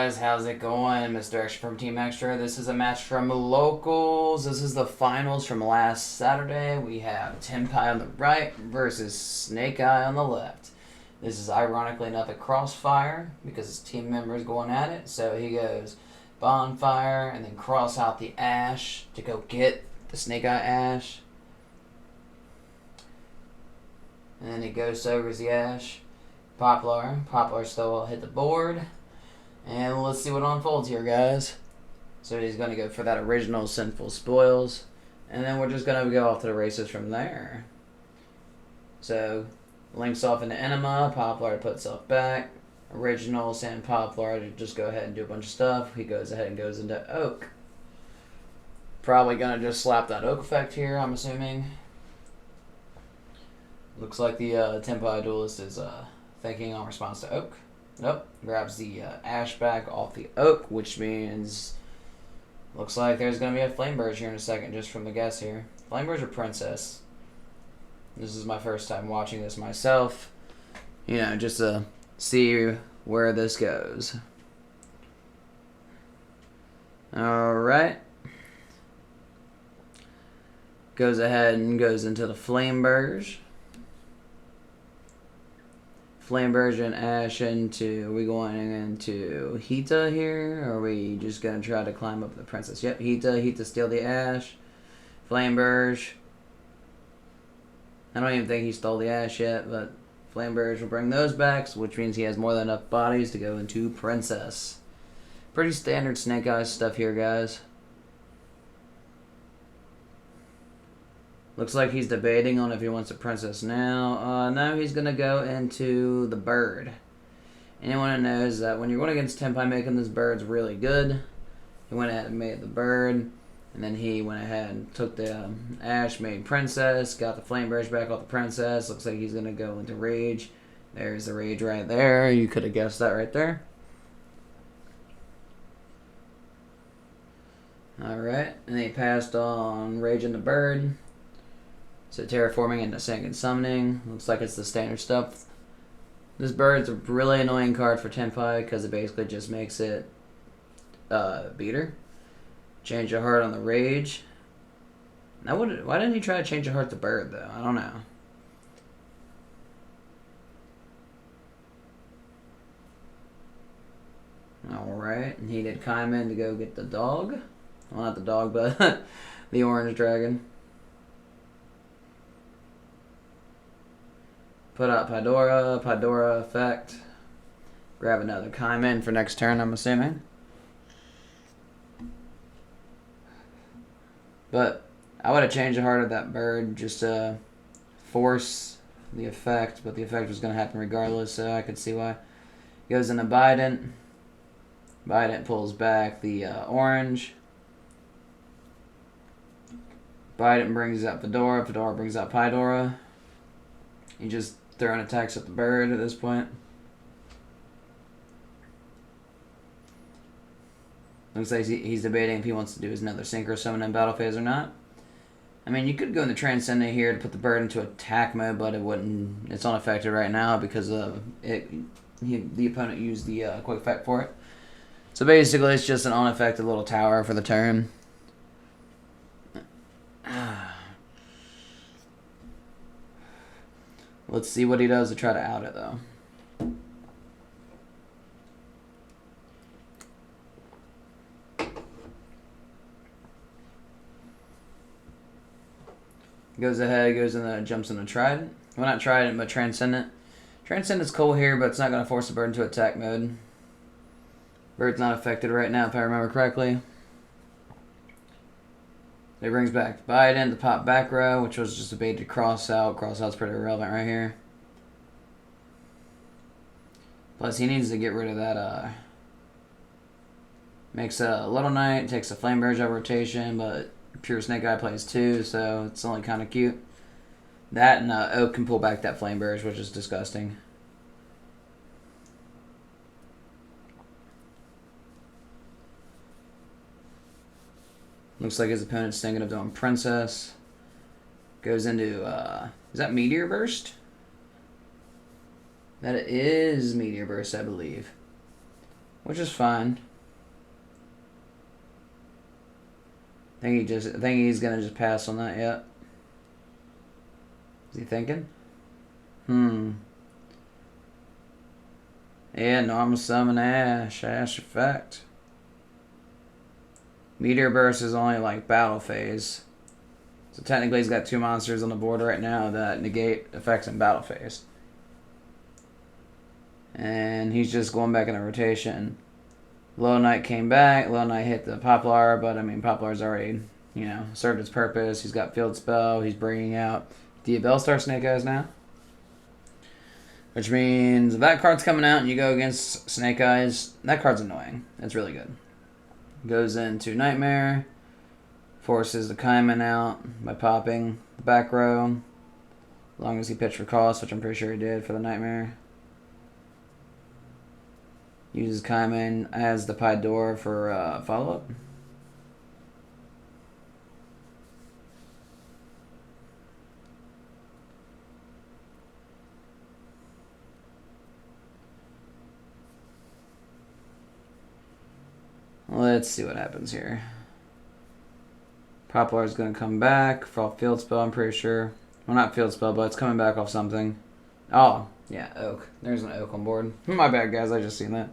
guys, how's it going? Mr. Extra from Team Extra. This is a match from locals. This is the finals from last Saturday. We have Tenpai on the right versus Snake Eye on the left. This is ironically enough a crossfire because his team members going at it. So he goes bonfire and then cross out the ash to go get the Snake Eye ash. And then he goes over the ash. Poplar still will hit the board. And let's see what unfolds here, guys. So he's going to go for that original Sinful Spoils. And then we're just going to go off to the races from there. So, links off into Enema. Poplar puts itself back. Original Sand Poplar to just go ahead and do a bunch of stuff. He goes ahead and goes into Oak. Probably going to just slap that Oak effect here, I'm assuming. Looks like the Tenpai Duelist is thinking on response to Oak. Nope. Grabs the ash back off the Oak, which means looks like there's going to be a Flameburge here in a second just from the guess here. Flameburge or Princess? This is my first time watching this myself. You know, just to see where this goes. Alright. Goes ahead and goes into the Flameburge. Flameburge and Ash into, are we going into Hita here? Or are we just going to try to climb up the Princess? Yep, Hita steal the Ash. Flameburge. I don't even think he stole the Ash yet, but Flameburge will bring those back, which means he has more than enough bodies to go into Princess. Pretty standard Snake Eyes stuff here, guys. Looks like he's debating on if he wants a Princess now. No, he's going to go into the Bird. Anyone who knows that when you're going against Tenpai, making this Bird's really good. He went ahead and made the Bird. And then he went ahead and took the Ash, made Princess. Got the Flameburge back off the Princess. Looks like he's going to go into Rage. There's the Rage right there. You could have guessed that right there. Alright. And he passed on Rage and the Bird. So terraforming into second summoning. Looks like it's the standard stuff. This Bird's a really annoying card for Tenpai because it basically just makes it beater. Change a heart on the Rage. Now why didn't he try to change a heart to Bird though? I don't know. Alright, and he did Kaiman to go get the dog. Well, not the dog, but the orange dragon. Put out Pydora effect. Grab another Kaiman for next turn, I'm assuming. But I would have changed the heart of that Bird just to force the effect, but the effect was going to happen regardless, so I could see why. Goes into Bident. Bident pulls back the orange. Bident brings out Fedora. Fedora brings out Pydora. He just throwing attacks at the Bird at this point. Looks like he's debating if he wants to do his another Synchro Summon in battle phase or not. I mean, you could go in the Transcendent here to put the Bird into attack mode, but it wouldn't. It's unaffected right now because of it. The opponent used the quick effect for it. So basically, it's just an unaffected little tower for the turn. Let's see what he does to try to out it, though. Goes ahead, jumps in the Trident. Well, not Trident, but Transcendent. Transcendent's cool here, but it's not going to force the Bird into attack mode. Bird's not affected right now, if I remember correctly. It brings back Biden to pop back row, which was just a baited cross out. Cross out's pretty irrelevant right here. Plus, he needs to get rid of that. Makes a Little Knight, takes a Flameburge out of rotation, but Pure Snake Eye plays 2, so it's only kind of cute. That and Oak can pull back that Flameburge, which is disgusting. Looks like his opponent's thinking of doing Princess. Goes into, is that Meteor Burst? That is Meteor Burst, I believe. which is fine. I think he's gonna just pass on that yet. Is he thinking? Yeah, normal summon Ash effect. Meteor Burst is only like battle phase. So technically he's got 2 monsters on the board right now that negate effects in battle phase. And he's just going back in the rotation. Low Knight came back. Low Knight hit the Poplar, but I mean Poplar's already, served its purpose. He's got Field Spell. He's bringing out the Bellstar Snake Eyes now. Which means if that card's coming out and you go against Snake Eyes, that card's annoying. It's really good. Goes into Nightmare. Forces the Kaiman out by popping the back row. As long as he pitched for cost, which I'm pretty sure he did for the Nightmare. Uses Kaiman as the Pydora for follow-up. Let's see what happens here. Poplar is going to come back for Field Spell, I'm pretty sure. Well, not Field Spell, but it's coming back off something. Oh, yeah, Oak. There's an Oak on board. My bad, guys. I just seen that.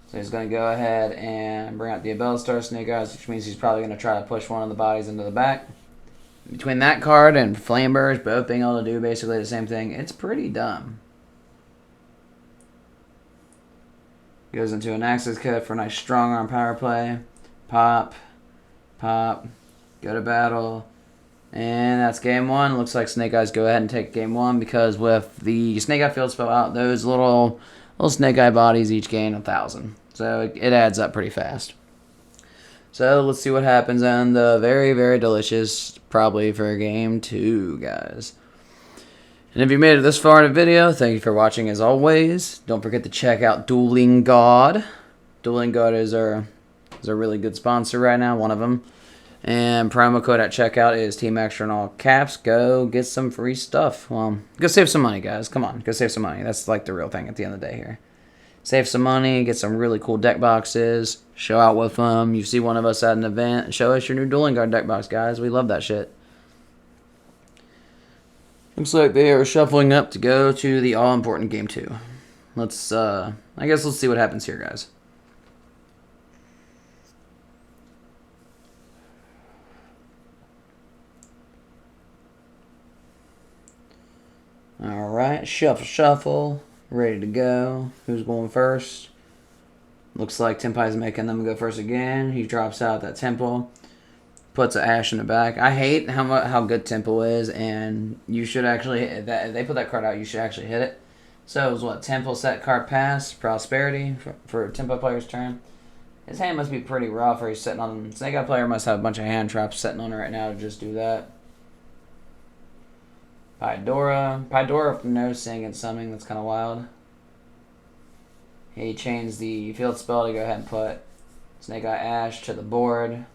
So he's going to go ahead and bring out the Bellstar Snake Eyes, which means he's probably going to try to push one of the bodies into the back. Between that card and Flame Burst, both being able to do basically the same thing, it's pretty dumb. Goes into an Axis Cut for a nice strong arm power play. Pop. Pop. Go to battle. And that's game 1. Looks like Snake Eyes go ahead and take game 1 because with the Snake Eye Field Spell out, those little Snake Eye bodies each gain 1,000. So it adds up pretty fast. So let's see what happens on the very, very delicious, probably for game 2, guys. And if you made it this far in the video, thank you for watching as always. Don't forget to check out Dueling God. Dueling God is a really good sponsor right now, one of them. And promo code at checkout is Team Extra in all caps. Go get some free stuff. Well, go save some money, guys. Come on, go save some money. That's like the real thing at the end of the day here. Save some money, get some really cool deck boxes, show out with them. You see one of us at an event, show us your new Dueling God deck box, guys. We love that shit. Looks like they are shuffling up to go to the all-important game 2. I guess let's see what happens here, guys. Alright, shuffle, ready to go. Who's going first? Looks like Tenpai's making them go first again. He drops out that Temple. Puts an Ash in the back. I hate how good Temple is, and you should actually if they put that card out, you should actually hit it. So it was what, Temple set card pass, Prosperity for Tempo player's turn. His hand must be pretty rough, or he's sitting on. Snake Eye player must have a bunch of hand traps sitting on it right now to just do that. Pydora for no sing and summoning. That's kind of wild. He chains the Field Spell to go ahead and put Snake Eye Ash to the board.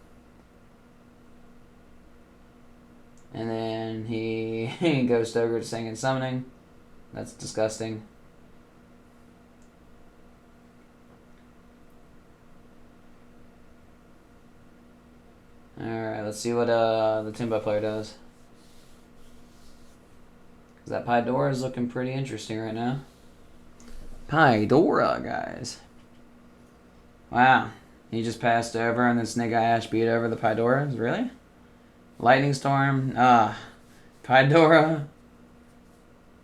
And then he goes Stoker to Sing and Summoning. That's disgusting. Alright, let's see what the Tenpai player does. Because that Pydora is looking pretty interesting right now. Pydora, guys. Wow. He just passed over and then Snake Eye Ash beat over the Pydoras? Really? Lightning Storm. Pydora.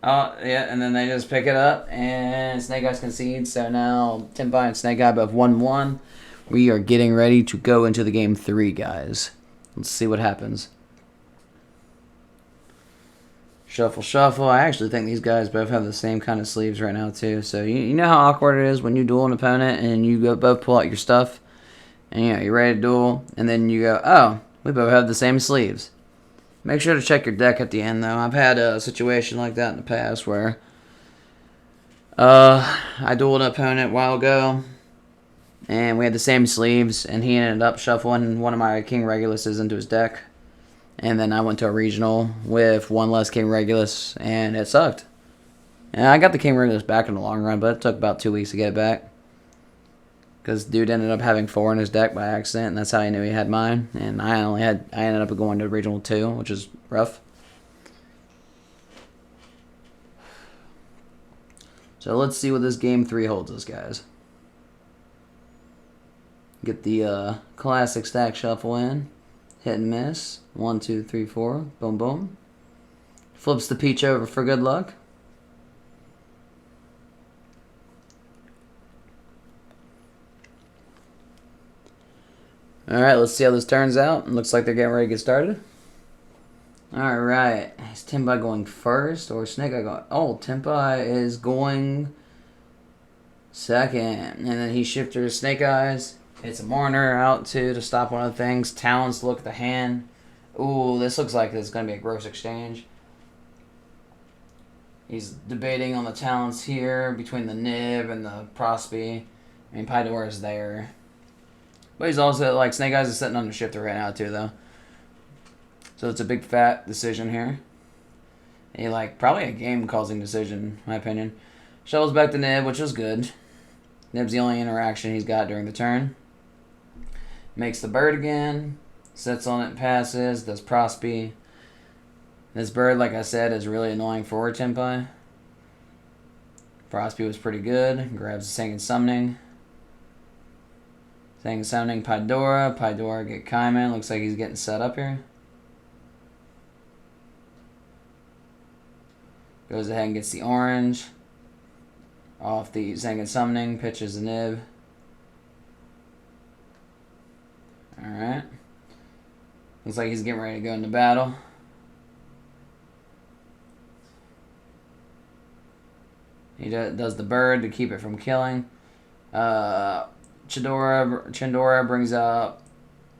Oh, yeah, and then they just pick it up and Snake Eyes concede. So now Tenpai and Snake Eye both 1-1. We are getting ready to go into the game 3, guys. Let's see what happens. Shuffle. I actually think these guys both have the same kind of sleeves right now, too. So you know how awkward it is when you duel an opponent and you both pull out your stuff. And you're ready to duel. And then you go, oh, we both have the same sleeves. Make sure to check your deck at the end, though. I've had a situation like that in the past where I dueled an opponent a while ago. And we had the same sleeves, and he ended up shuffling one of my King Reguluses into his deck. And then I went to a regional with one less King Regulus, and it sucked. And I got the King Regulus back in the long run, but it took about 2 weeks to get it back. Because dude ended up having 4 in his deck by accident, and that's how he knew he had mine. And I ended up going to Regional 2, which is rough. So let's see what this Game 3 holds us, guys. Get the classic stack shuffle in. Hit and miss. 1, 2, 3, 4. Boom, boom. Flips the peach over for good luck. Alright, let's see how this turns out. It looks like they're getting ready to get started. Alright, is Tenpai going first or Snake Eye going? Oh, Tenpai is going second. And then he shifters Snake Eyes. It's a Mourner out too to stop one of the things. Talons to look at the hand. Ooh, this looks like it's going to be a gross exchange. He's debating on the Talons here between the Nib and the Prosby. I mean, Pydora is there. But he's also, like, Snake Eyes is sitting on the shifter right now too, though. So it's a big fat decision here. Probably a game-causing decision, in my opinion. Shovels back the Nib, which was good. Nib's the only interaction he's got during the turn. Makes the bird again. Sits on it and passes. Does Prosby. This bird, like I said, is really annoying for Tenpai. Prosby was pretty good. Grabs the Second Summoning. Second Summoning Pydora. Pydora get Kaiman. Looks like he's getting set up here. Goes ahead and gets the orange. Off the Second Summoning. Pitches the Nib. Alright. Looks like he's getting ready to go into battle. He does the bird to keep it from killing. Chindora brings up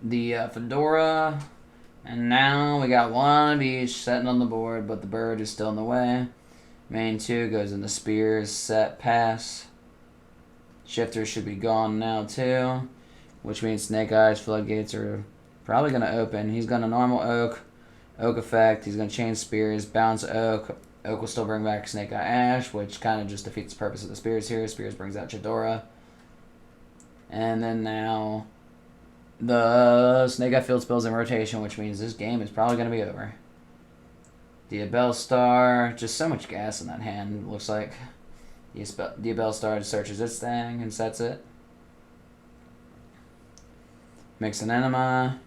the Fedora. And now we got one of each sitting on the board, but the bird is still in the way. Main 2 goes into Spears, set, pass. Shifter should be gone now too, which means Snake Eyes floodgates are probably going to open. He's going to normal Oak effect. He's going to change Spears, bounce Oak. Oak will still bring back Snake Eye Ash, which kind of just defeats the purpose of the Spears here. Spears brings out Chidora. And then now the Snake Eye Field Spell's in rotation, which means this game is probably going to be over. Diabell Star, just so much gas in that hand, it looks like. Diabell Star searches its thing and sets it. Makes an enema.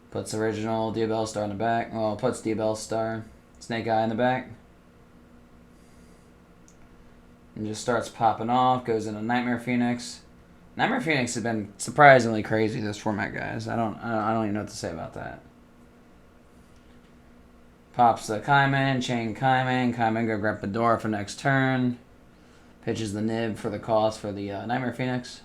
Puts original Diabell Star in the back. Well, puts Diabell Star, Snake Eye in the back. And just starts popping off. Goes into Nightmare Phoenix. Nightmare Phoenix has been surprisingly crazy this format, guys. I don't even know what to say about that. Pops the Kaiman, chain Kaiman. Kaiman go grab Fedora for next turn. Pitches the Nib for the cost for the Nightmare Phoenix.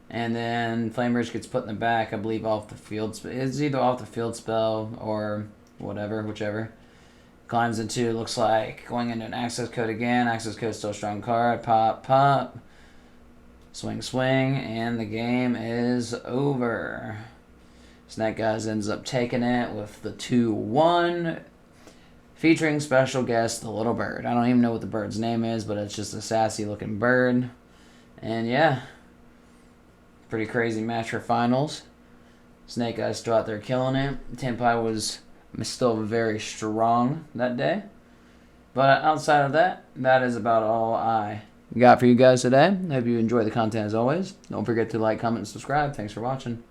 And then Flamebridge gets put in the back, I believe, off the field. It's either off the field spell or whatever, whichever. Climbs into, looks like, going into an access code again. Access code still a strong card. Pop, pop. Swing, swing. And the game is over. Snake Eyes ends up taking it with the 2-1. Featuring special guest, the little bird. I don't even know what the bird's name is, but it's just a sassy looking bird. And yeah. Pretty crazy match for finals. Snake Eyes still out there killing it. Tenpai was still very strong that day. But outside of that, that is about all I got for you guys today. I hope you enjoy the content as always. Don't forget to like, comment, and subscribe. Thanks for watching.